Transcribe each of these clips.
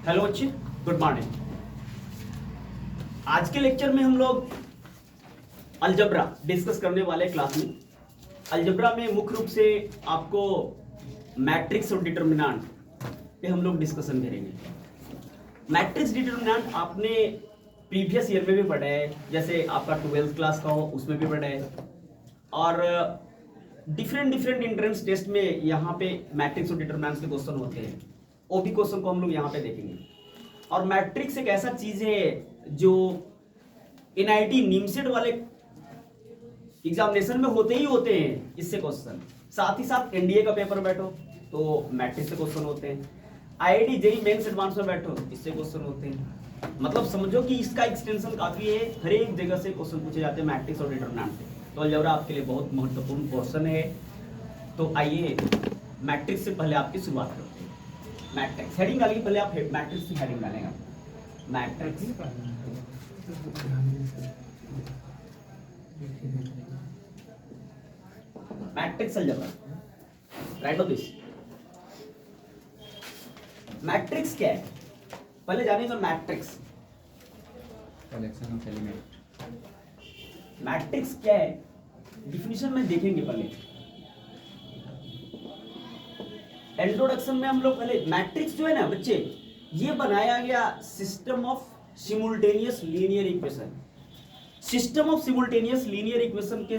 Hello बच्चे, good morning. आज के लेक्चर में हम लोग अलजबरा डिस्कस करने वाले क्लास में। अलजबरा में मुख्य रूप से आपको मैट्रिक्स और डिटर्मिनेंट पे हम लोग डिस्कशन करेंगे। मैट्रिक्स डिटर्मिनेंट आपने प्रीवियस ईयर में भी पढ़ा है, जैसे आपका 12th क्लास का हो उसमें भी पढ़ा है, और डिफरेंट एंट्रेंस टेस्ट में यहाँ पे मैट्रिक्स और डिटर्मिनेंट्स के क्वेश्चन होते हैं। वो भी क्वेश्चन को हम लोग यहाँ पे देखेंगे। और मैट्रिक्स एक ऐसा चीज है जो एनआईटी नीमसेट वाले एग्जामिनेशन में होते ही होते हैं इससे क्वेश्चन। साथ ही साथ एनडीए का पेपर बैठो तो मैट्रिक्स से क्वेश्चन होते हैं। आईआईटी जेईई मेंस एडवांस में बैठो इससे क्वेश्चन होते हैं। मतलब समझो कि इसका एक्सटेंशन काफी है, हर एक जगह से क्वेश्चन पूछे जाते हैं मैट्रिक्स और डिटर्मिनेंट से। तो अलजेब्रा आपके लिए बहुत महत्वपूर्ण क्वेश्चन है। तो आइए मैट्रिक्स से पहले आपकी शुरुआत करते हैं। मैट्रिक्स हेडिंग डालिए, पहले आप मैट्रिक्स की हेडिंग डालेंगे। Matrix matrix algebra, right of this. Matrix क्या है पहले जानेंगे। Matrix collection of element. Matrix क्या है डिफिनीशन में देखेंगे। पहले इंट्रोडक्शन में हम लोग पहले मैट्रिक्स जो है ना बच्चे, ये बनाया गया system of simultaneous linear equation. System of simultaneous linear equation के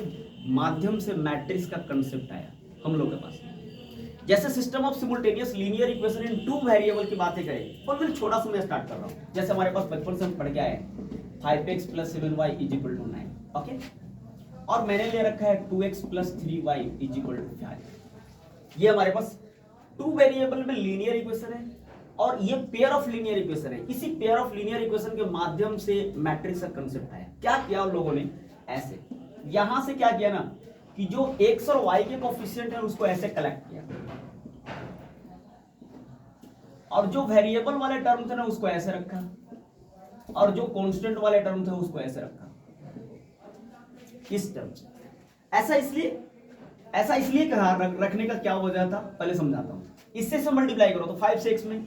माध्यम से मैट्रिक्स का कंसेप्ट आया हम लोग के पास। जैसे system of simultaneous linear equation in two variable की बातें करें, और मैं छोटा सा मैं स्टार्ट कर रहा हूं। जैसे हमारे पास बचपन से हम पढ़ के आए 5x + 7y = 9, ओके। और मैंने ले रखा है 2x + 3y = 5। ये हमारे पास टू वेरिएबल में लीनियर इक्वेशन है और ये पेयर ऑफ लीनियर इक्वेशन है। इसी पेयर ऑफ लीनियर इक्वेशन के माध्यम से मैट्रिक्स का कंसेप्ट आया। क्या किया उन लोगों ने, ऐसे यहां से क्या किया ना कि जो x और y के कोएफिशिएंट है उसको ऐसे कलेक्ट किया, और जो वेरिएबल वाले टर्म थे ना उसको ऐसे रखा, और जो कांस्टेंट वाले टर्म थे उसको ऐसे रखा। इस टर्म से ऐसा इसलिए कहा, रखने का क्या वजह था पहले समझाता हूं। इससे से मल्टीप्लाई करो तो 5 से x में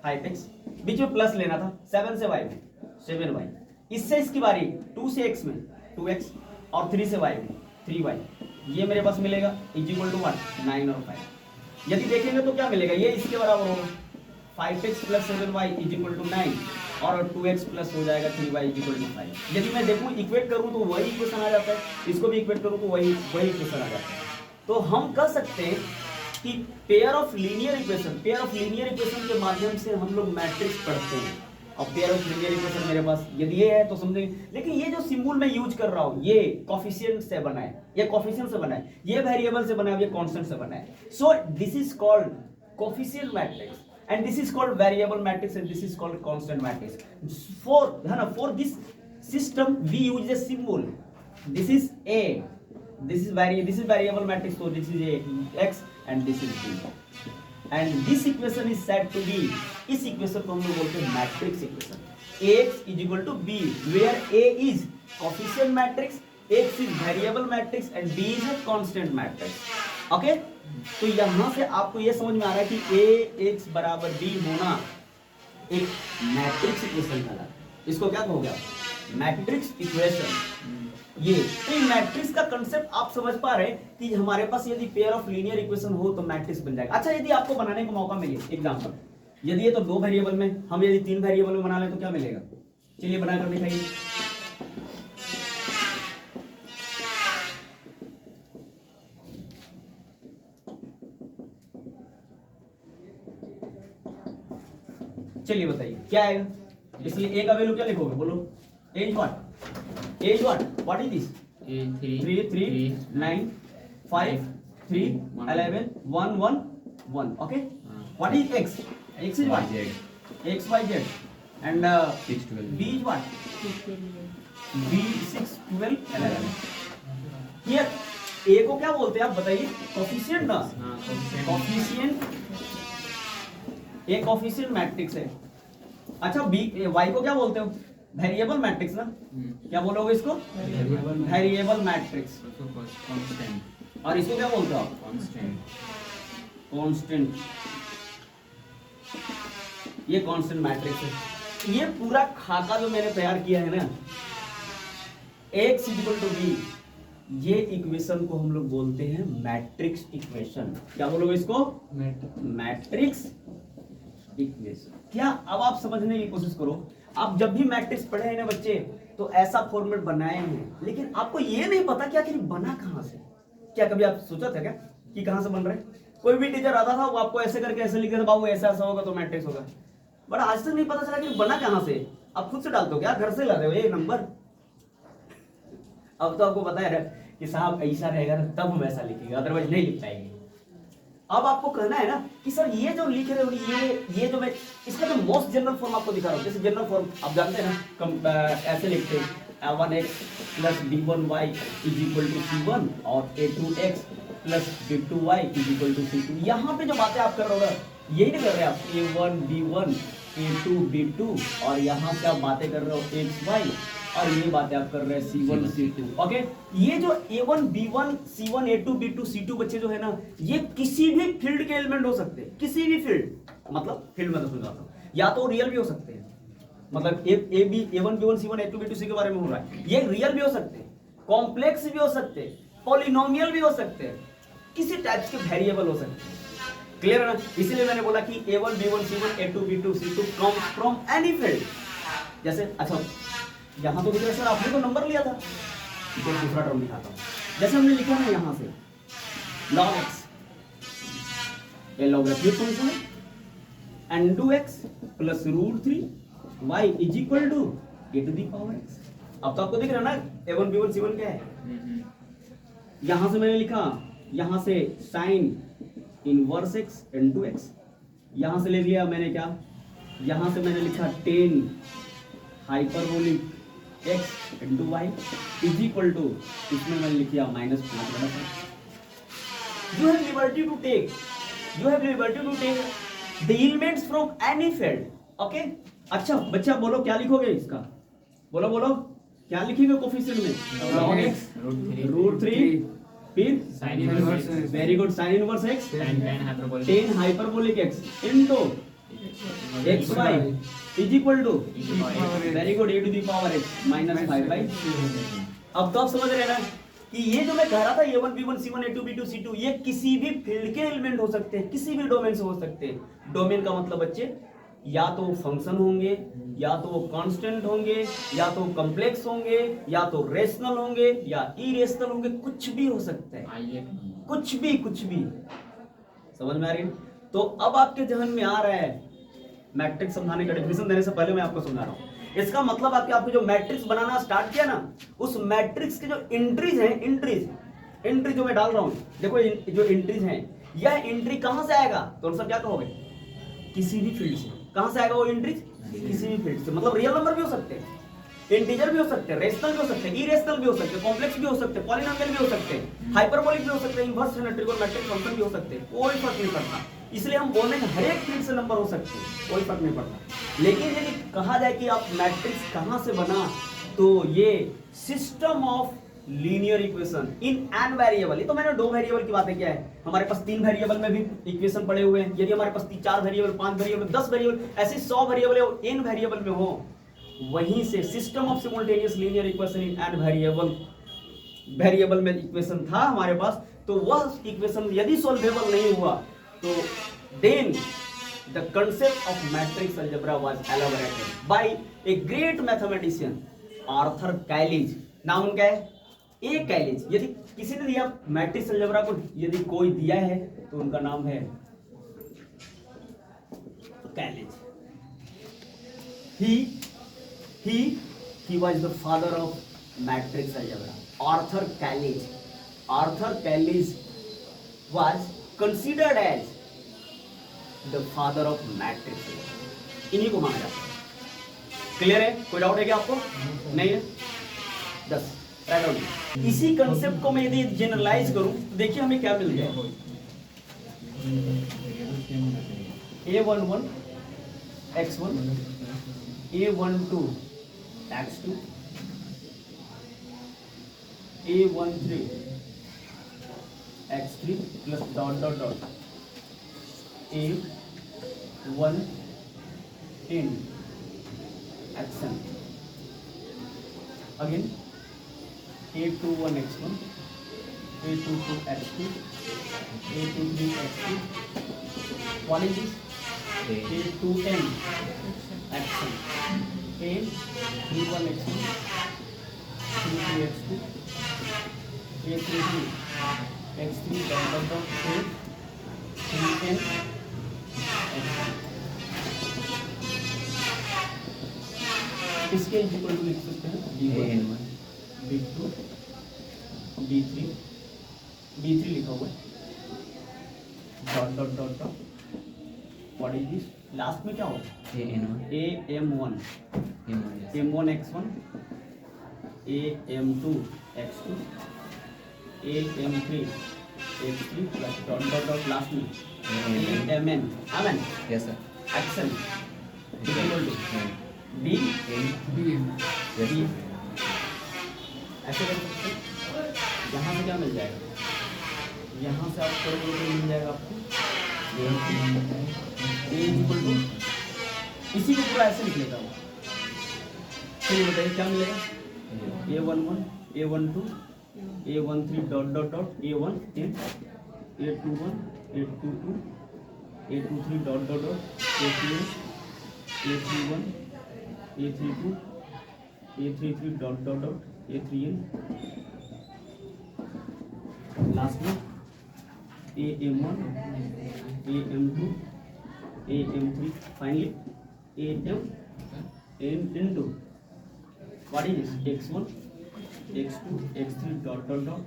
5x, बीच में प्लस लेना था 7 से y में 7y, इससे इसकी बारी 2 से x में 2x और 3 से y में 3y। ये मेरे पास मिलेगा = 9 और 5। यदि देखेंगे तो क्या मिलेगा, ये इसके बराबर होगा 5x + 7y = 9 और 2x प्लस हो जाएगा 3y = 5। यदि मैं देखूं इक्वेट करूं तो वही इक्वेशन आ जाता है, इसको भी इक्वेट करूं तो वही इक्वेशन आ जाता है। तो हम कह सकते हैं कि पेयर ऑफ लीनियर इक्वेशन के माध्यम से हम लोग मैट्रिक्स पढ़ते हैं। और पेयर ऑफ लीनियर इक्वेशन मेरे पास यदि ये है तो समझेंगे, लेकिन ये जो सिंबल मैं यूज कर रहा हूं ये कोएफिशिएंट से बना है, ये कोएफिशिएंट से बना है, ये वेरिएबल से बना है, ये कांस्टेंट से बना है। So this is called coefficient matrix and this is called variable matrix and this is called constant matrix. For this system we use a symbol. This is a, this is variable matrix, so this is a x and this is b, and this equation is said to be, इस equation को हम लोग बोलते हैं matrix equation. ax = b, where a is coefficient matrix, x is variable matrix and b is a constant matrix, okay. तो यहां से आपको यह समझ में आ रहा है कि ax = b होना एक मैट्रिक्स इक्वेशन का है। इसको क्या कहोगे आप, मैट्रिक्स इक्वेशन। ये तो मैट्रिक्स का कंसेप्ट आप समझ पा रहे हैं कि हमारे पास यदि पेयर ऑफ लीनियर इक्वेशन हो तो मैट्रिक्स बन जाएगा। अच्छा, यदि आपको बनाने का मौका मिले एग्जांपल, यदि ये तो 2 वेरिएबल में, हम यदि 3 वेरिएबल में बना लें तो क्या मिलेगा, चलिए बनाकर दिखाइए। चलिए बताइए क्या आएगा। इसलिए a का वैल्यू क्या लिखोगे, बोलो। a is what is this? 3 9 5 3 11 1 1 1, okay. What is x? X is what? x y z and 6 12 b is what? b 6 12 11। ये a को क्या बोलते हैं आप बताइए, कोएफिशिएंट ना, कोएफिशिएंट। एक कोएफिशिएंट मैट्रिक्स है। अच्छा, बी y को क्या बोलते हो, वेरिएबल मैट्रिक्स ना, क्या बोलोगे इसको, वेरिएबल मैट्रिक्स। और इसको क्या बोलते हो आप, कांस्टेंट। ये कांस्टेंट मैट्रिक्स है। ये पूरा खाका जो मैंने तैयार किया है ना, x इक्वल टू बी, ये इक्वेशन को हम लोग बोलते हैं मैट्रिक्स इक्वेशन। क्या बोलोगे इसको? Matrix equation. क्या अब आप समझने की कोशिश करो, आप जब भी मैट्रिक्स पढ़े हैं ना बच्चे, तो ऐसा फॉर्मेट बनाए हैं, लेकिन आपको ये नहीं पता कि आखिर बना कहां से। क्या कभी आप सोचा था क्या कि कहां से बन रहा है? कोई भी टीचर आता था, वो आपको ऐसे करके ऐसे लिख देता, बाबू ऐसा ऐसा होगा तो मैट्रिक्स होगा, बट आज तक नहीं पता चला कि बना कहां से। आप खुद से डालते हो क्या, घर से लाते हो ये नंबर? अब तो आपको पता है कि साहब ऐसा रहेगा ना तब हम ऐसा लिखेंगे, अदरवाइज नहीं लिख पाएंगे। अब आपको कहना है ना कि सर ये जो लिख रहे हो, ये जो मैं इसका जो मोस्ट जनरल फॉर्म आपको दिखा रहा हूँ, जैसे जनरल फॉर्म आप जानते हैं ना, ऐसे लिखते हैं 1x plus b1y is equal to c1 और a2x plus b2y is equal to c2। यहाँ पे जो बातें आप कर रहे हो ना, यही नहीं कर रहे आप, a1 b1 a2 b2, और यहाँ से आप बातें कर रहे हो xy, और ये बातें आप कर रहे हैं C1 C2। ओके, ये जो A1 B1 C1 A2 B2 C2 बच्चे जो है ना, ये किसी भी फील्ड के एलिमेंट हो सकते हैं, किसी भी फील्ड, मतलब फील्ड में तो समझाता हूँ, या तो रियल भी हो सकते हैं, मतलब A1 B1 C1 A2 B2 C के बारे में हो रहा है, ये रियल भी हो सकते हैं, कॉम्प्लेक्स भी हो सकते हैं, पॉलिनोमियल भी हो सकते हैं, किसी टाइप के वेरिएबल हो सकते हैं। क्लियर है ना? इसीलिए मैंने बोला कि A1 B1 C1 A2 B2 C2 comes from any field. जैसे अच्छा यहां तो सर आपने तो नंबर लिया था, तो दूसरा टर्म दिखाता हूं। जैसे हमने लिखा है यहां से log x, ये लॉगरिथमिक फंक्शन है, n2x plus √3 y is equal to a to the power x। अब तो आपको दिख रहा है ना a1 b1 c1 क्या है। यहां से मैंने लिखा, यहां से sin इनवर्स x n2x, यहां से ले लिया मैंने क्या, यहां से मैंने लिखा tan hyperbolic x into y is equal to, इसमें मैंने लिखा -5 you have liberty to take, you have liberty to take the elements from any field. Okay, अच्छा बच्चा बोलो क्या लिखोगे इसका, बोलो बोलो क्या लिखेंगे कोफिशिएंट में? log x √3 फिर sin inverse, very good, sin inverse x tan hyperbolic x into xy is equal to, very good, a to the power x -5/। अब तो आप समझ रहे हैं ना कि ये जो मैं कह रहा था a1 b1 c1 a2 b2 c2, ये किसी भी फील्ड के एलिमेंट हो सकते हैं, किसी भी डोमेन से हो सकते हैं। डोमेन का मतलब बच्चे या तो फंक्शन होंगे, या तो कांस्टेंट होंगे, या तो कॉम्प्लेक्स होंगे, या तो रेशनल होंगे, या इरेशनल होंगे, कुछ भी हो सकता है, कुछ भी समझ में आ रही है? तो अब आपके जहन में आ रहा है, मैट्रिक्स समझाने का डेफिनेशन देने से पहले मैं आपको समझा रहा हूं। इसका मतलब आपको जो मैट्रिक्स बनाना स्टार्ट किया ना, उस मैट्रिक्स के जो एंट्रीज हैं, एंट्री जो मैं डाल रहा हूं, देखो जो एंट्रीज हैं, यह एंट्री कहां से आएगा? तो सर क्या कहोगे? किसी भी फील्ड से। कहां से आएगा वो एंट्रीज? किसी भी फील्ड से। मतलब रियल नंबर भी हो सकते हैं, इंटीजर भी हो सकते हैं, रेशनल भी हो सकते हैं, इरेशनल भी हो सकते हैं, कॉम्प्लेक्स भी हो सकते हैं, पॉलिनोमियल भी हो सकते हैं, हाइपरबोलिक भी हो सकते हैं, इनवर्स ट्रिगोनोमेट्रिक फंक्शन भी हो सकते हैं, कोई फर्क नहीं पड़ता। इसलिए हम बोल रहे हैं हर एक फील्ड से नंबर हो सकते हैं, कोई फर्क नहीं पड़ता। लेकिन यदि कहा जाए कि आप मैट्रिक्स कहां से बना, तो ये system of linear equation in an variable. ये तो मैंने 2 वेरिएबल की बातें किया है, हमारे पास 3 वेरिएबल में भी इक्वेशन पड़े हुए हैं। यदि हमारे पास 4 वेरिएबल, 5 वेरिएबल, 10 वेरिएबल, ऐसे 100 वेरिएबल या n वेरिएबल में हो, वहीं से system of simultaneous linear equation in an variable में इक्वेशन था हमारे पास, तो वह इक्वेशन यदि सॉल्वेबल नहीं हुआ, तो then the concept of matrix algebra was elaborated by a great mathematician Arthur Cayley. नाम उनका है ए कैलिज। यदि किसी ने दिया मैट्रिक्स अलजेब्रा को, यदि कोई दिया है तो उनका नाम है कैलिज। He was the father of matrix algebra. Arthur Cayley was considered as the father of matrix algebra. इन्हीं को माना जाता है। क्लियर है? कोई डाउट है क्या आपको? नहीं है? 10 राइट डाउन। इसी कंसेप्ट को मैं यदि जनरलाइज करूं तो देखिए हमें क्या मिल जाएगा। A11 x1 A12 x2 A13 x3 plus dot A1 10 action again A21 x1 A22 x2 A23 x2 what is this A2n action A31 x1 A32 x2 A33 x3 A3n action इसके equal to लिख सकते हैं AN1 B2 B3 B3 लिखा हुआ है dot dot dot dot what is this last में क्या होगा AN1 AM1 M1 x1 AM2 x2 AM3 x3 plus dot dot dot last में AMN amen yes sir action equal to B yes sir ऐसे कर सकते हैं यहाँ से क्या मिल जाएगा यहाँ से आप करोगे तो मिल जाएगा आपको A इक्वल टू इसी को पूरा ऐसे लिख लेता हूँ चलिए बताइए क्या मिलेगा A11 A12 A13 dot dot dot A1 A21 A22 A23 dot dot dot A31 A31 A32 A33 dot dot dot A3n last में AM1 AM2 AM3 finally AM2 what is this x1 x2 x3 dot dot dot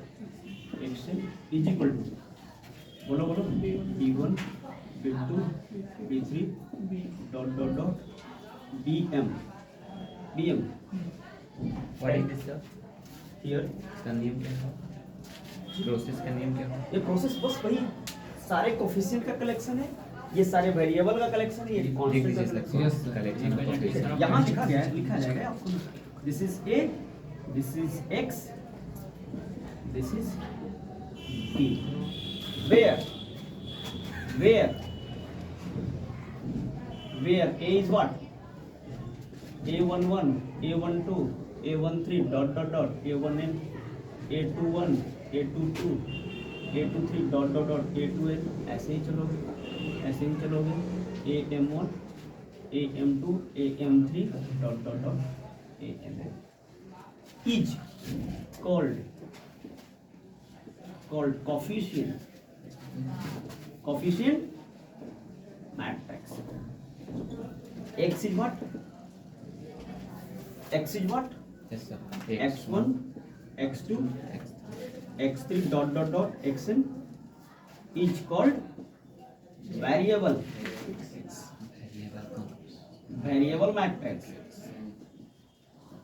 xn is equal to बोलो बोलो b1 b2 b3 dot dot dot bm what is this sir here इसका नियम क्या है process का नियम क्या है ये प्रोसेस बस वही सारे कोफिशिएंट का कलेक्शन है ये सारे वेरिएबल का कलेक्शन है ये कांस्टेंट का कलेक्शन यहाँ लिखा गया है लिखा जाएगा आपको this is a this is x this is b where a is what a11 a12 a13 dot dot dot a1n a21 a22 a23 dot dot dot a2n ऐसे ही चलोगे am1 am2 am3 dot dot dot amn is called coefficient matrix x is what yes sir x1 x2 x3 dot dot dot xn is called variable matrix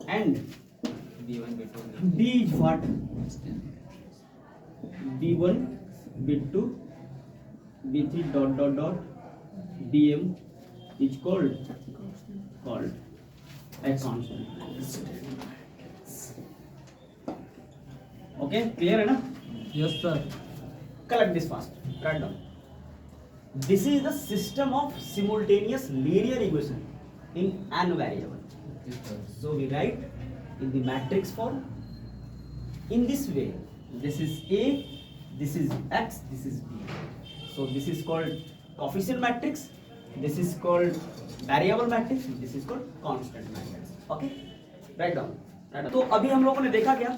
and b is what b1 b2 b3 dot dot dot bm is called a constant okay clear है ना Yes, sir. collect this fast write down this is the system of simultaneous linear equation in n variable so we write in the matrix form in this way this is a this is x this is b so this is called coefficient matrix this is called variable matrix this is called constant matrix okay write down तो अभी हम लोगों ने देखा क्या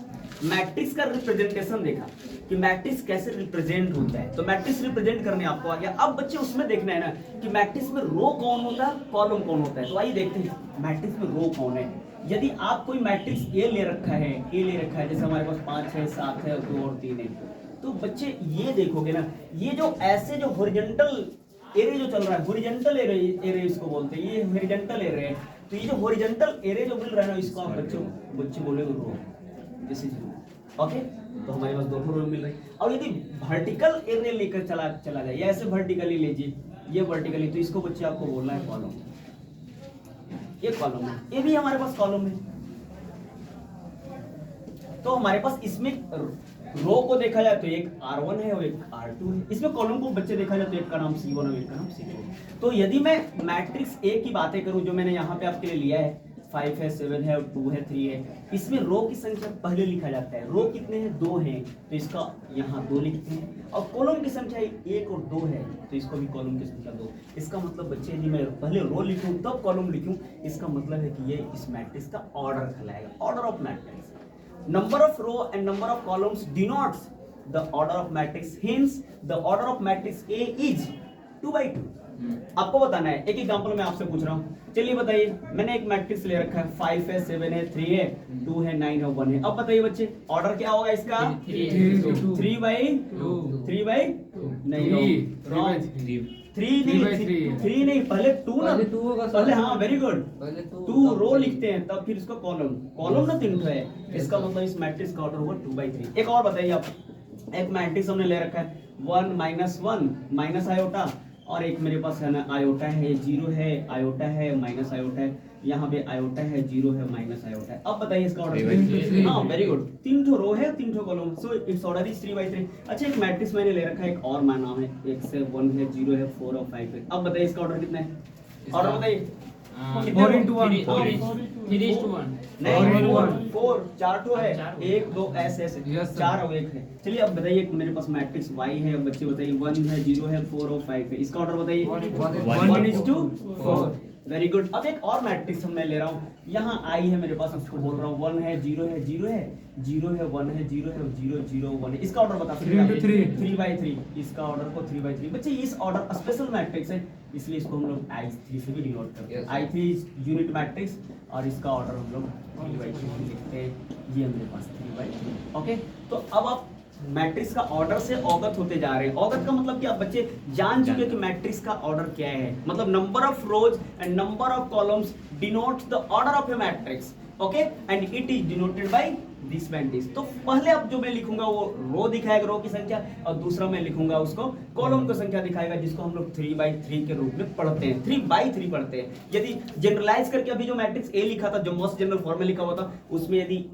matrix का representation देखा कि मैट्रिक्स कैसे रिप्रेजेंट होता है तो मैट्रिक्स रिप्रेजेंट करने आपको आ गया अब बच्चे उसमें देखना है ना कि मैट्रिक्स में रो कौन होता है कॉलम कौन होता है तो आइए देखते हैं मैट्रिक्स में रो कौन है यदि आप कोई मैट्रिक्स ए ले रखा है जैसे हमारे पास 5 है 7 है 2 और 3 है तो बच्चे ये देखोगे ना ये जो ऐसे जो हॉरिजॉन्टल एरे जो चल रहा है हॉरिजॉन्टल एरे इसको बोलते हैं ये हॉरिजॉन्टल एरे है तो ये जो हॉरिजॉन्टल एरे जो मिल रहा है ना इसको आप बच्चे बोलेंगे रो दिस इज ओके तो हमारे पास दोनों रो मिल रही है और यदि वर्टिकल एरे लेकर चला जाए या ऐसे वर्टिकली लीजिए ये वर्टिकली तो इसको बच्चे आपको बोलना है कॉलम ये कॉलम है ये भी हमारे पास कॉलम है तो हमारे पास इसमें रो को देखा जाए तो एक R1 है और एक R2 है। इसमें कॉलम को बच्चे देखा जाए तो एक का नाम C1 और एक का नाम C2 है। तो यदि मैं मैट्रिक्स A की बातें करूं जो मैंने यहाँ पे आपके लिए लिया है, 5 है, 7 है, 2 है, 3 है, इसमें रो की संख्या पहले लिखा जाता है। रो कितने हैं? 2 हैं, तो इसका यहाँ 2 लिखते हैं। और कॉलम की संख्या 1 और 2 है, तो इसको भी कॉलम की संख्या 2। इसका मतलब बच्चे यदि मैं पहले रो लिखूं तब कॉलम लिखूं, इसका मतलब है कि ये इस मैट्रिक्स का ऑर्डर कहलाएगा, order of matrix. Number of row and number of columns denotes the order of matrix. Hence, the order of matrix A is 2 by 2. आपको बताना है। एक एग्जांपल मैं आपसे पूछ रहा हूँ। चलिए बताइए, मैंने एक मैट्रिक्स ले रखा है, 5 है, 7 है, 3 है, 2 है, 9 है, 1 है। अब बताइए बच्चे, ऑर्डर क्या होगा इसका? 3 बाई 2 नहीं, रॉन्ग। 3 नहीं, पहले 2 ना, पहले हाँ, वेरी गुड, 2 रो लिखते हैं तब फिर इसको कॉलम ना 3 है। इसका मतलब इस मैट्रिक्स का ऑर्डर होगा 2 by 3। एक और बताइए आप, एक मैट्रिक्स हमने ले रखा है 1 -1 माइनस आयोटा, और एक मेरे पास है ना आयोटा है, 0 है, आयोटा है, माइनस आयोटा है, यहाँ पे आयोटा है, 0 है, माइनस आयोटा है। अब बताइए इसका ऑर्डर। हाँ वेरी गुड, 3 ठो रो है, 3 ठो column, so it's order is 3 by 3। अच्छा, एक मैट्रिक्स मैंने ले रखा है, एक और नाम है, 1 से 1 है, 0 है, 4 और 5 है। अब बताइए इसका ऑर्डर कितना है? ऑर्डर बताइए। 4 into 1 4 4 ठो है, 1 2 ऐसे ऐसे, Yes, sir. 4 और 1 है। चलिए अब बताइए, मेरे पास मैट्रिक्स Y है, अब बच्चे बताइए 1 है, 0 है, 4 और 5 है। इसका ऑर्डर बताइए। 1:4। Very good. अब एक और मैट्रिक्स मैं ले रहा हूँ, यहाँ I है मेरे पास, उसको बोल रहा हूँ 1 है, 0 है, 0 है, 0 है, 1 है, 0 है, 0 0 1 है। इसका ऑर्डर बता। 3 into 3 3 by 3। इसका ऑर्डर को 3 by 3। बच्चे इस ऑर्डर स्पेशल मैट्रिक्स है, इसलिए इसको हम लोग I3 से भी डिनोट करते हैं। I3 यूनिट मैट्रिक्स, और इसका ऑर्डर हम लोग 3 by 3 लिखते हैं। ये मेरे पास 3 by 3। ओके, तो अब आप मैट्रिक्स का ऑर्डर से अवगत होते जा रहे हैं। अवगत का मतलब कि आप बच्चे जान चुके कि मैट्रिक्स का ऑर्डर क्या है। मतलब number of rose and number of columns denotes the order of A matrix. Okay, and it is denoted by this and this. तो पहले अब जो मैं लिखूंगा वो रो दिखाएगा, रो की संख्या, और दूसरा मैं लिखूंगा उसको कॉलम की संख्या दिखाएगा, जिसको हम लोग 3 by 3 के रूप में पढ़ते हैं, 3 by 3 पढ़ते हैं। यदि जनरलाइज करके अभी जो मैट्रिक्स ए लिखा था, जो मोस्ट जनरल फॉर्म में लिखा हुआ था, उसमें यदि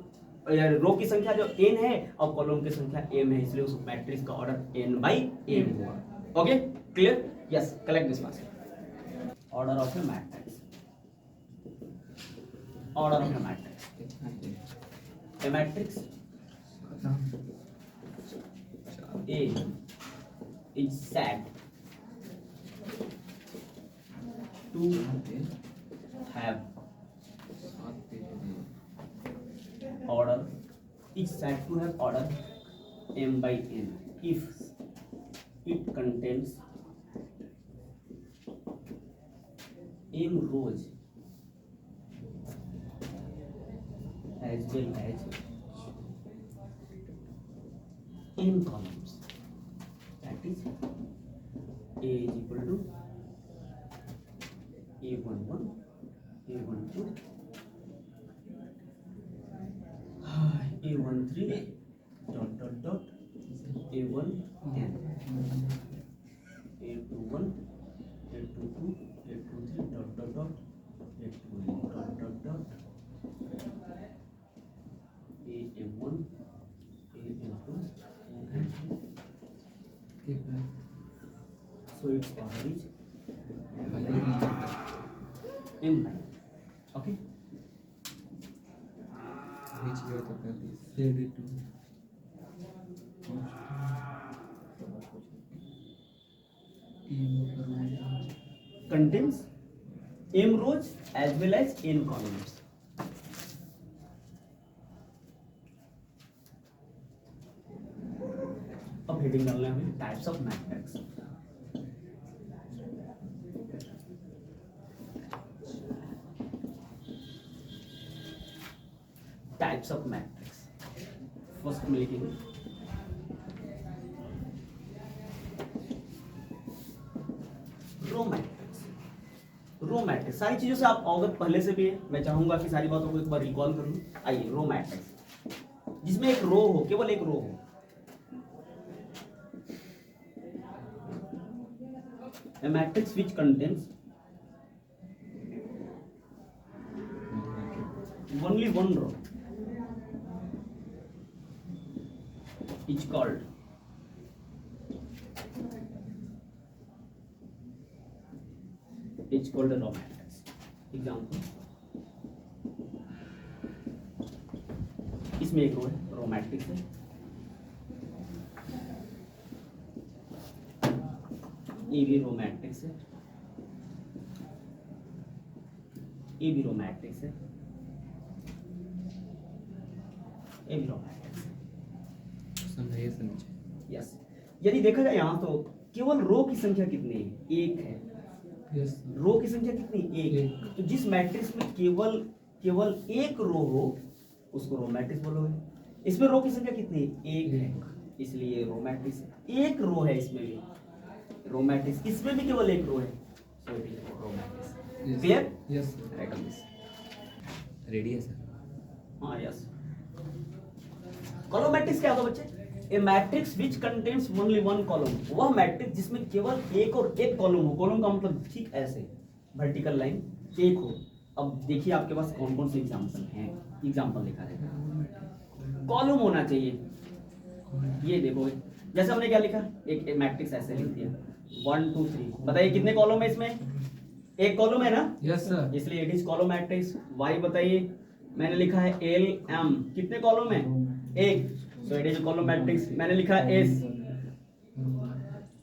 रो की संख्या जो n है और कॉलम की संख्या m है, इसलिए उस मैट्रिक्स का ऑर्डर n by m हुआ। Okay, clear? Yes, collect this first. Order of A matrix, order of A matrix. A matrix A is said to have order, is said to have order m by n if it contains m rows as well as m columns. That is A is equal to A11, A12, A13 dot dot dot A1 n, A21, A22, A23 dot dot dot A2 dot dot dot AM1, AM2, AM3. So its order is M9. Okay. Which year तक कर दी? Contains m rows as well as n columns. अब heading डालना है हमें, types of matrix. Types of matrix first में लिखेंगे row matrix. Row matrix सारी चीजों से आप अवगत पहले से भी है, मैं चाहूंगा कि सारी बातों को एक बार रिकॉल कर लूं। आइए, रो मैट्रिक्स जिसमें एक रो हो, केवल एक रो हो। A matrix which contains only one row is called raw matrix. Example, इसमें एक रो है, रॉ मैट्रिक्स है, ये भी रो मैट्रिक्स है, ये भी रो मैट्रिक्स है, ये भी रो मैट्रिक्स है। समझाइए समझे। यस, यदि देखा जाए यहाँ तो केवल रो की संख्या कितनी है? एक है। Yes. रो की संख्या कितनी? एक। तो जिस मैट्रिक्स में केवल एक रो हो उसको रो मैट्रिक्स बोलोगे। इसमें रो की संख्या कितनी है? एक है, इसलिए रो मैट्रिक्स है। एक रो है इसमें भी, रो मैट्रिक्स। इसमें भी केवल एक रो है, so it is row matrix. Yes. Clear? Yes. Right on this. Ready है सर? हाँ, यस। कॉलम मैट्रिक्स क्या होता है बच्चे? A matrix which contains only one column. वह मैट्रिक्स जिसमें केवल एक और एक कॉलम हो। कॉलम का मतलब ठीक ऐसे वर्टिकल लाइन एक हो। अब देखिए आपके पास कौन कौन से एग्जाम्पल हैं, एग्जाम्पल लिखा रहेगा। कॉलम होना चाहिए, ये देखो, जैसे हमने क्या लिखा, एक मैट्रिक्स ऐसे लिख दिया 1 2 3। बताइए कितने कॉलम है इसमें? एक कॉलम है ना, Yes, sir. इसलिए it is column matrix. Y बताइए, मैंने लिखा है एल एम, कितने कॉलम है? एक, सो इट इज कॉलम मैट्रिक्स। मैंने लिखा है एस,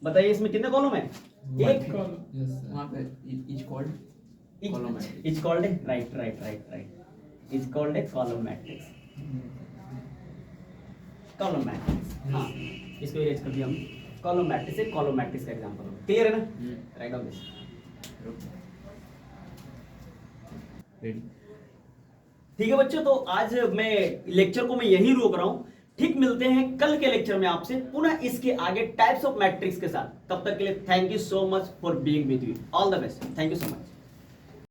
बताइए इसमें कितने कॉलम है? एक। Yes, sir. वहाँ पे is called column matrix. Is called है, right right right right, is called है कॉलम मैट्रिक्स। कॉलम मैट्रिक्स, हाँ, इसको इरेज कर दिया हमने। कॉलम मैट्रिक्स एक कॉलम मैट्रिक्स का एग्जांपल हो। क्लियर है ना? Right on this. रेडी। ठीक है बच्चों, तो आज लेक्चर को मैं यहीं रोक रहा हूं। ठीक, मिलते हैं कल के लेक्चर में आपसे पुनः इसके आगे टाइप्स ऑफ मैट्रिक्स के साथ। तब तक के लिए thank you so much for being with you. All the best, thank you so much.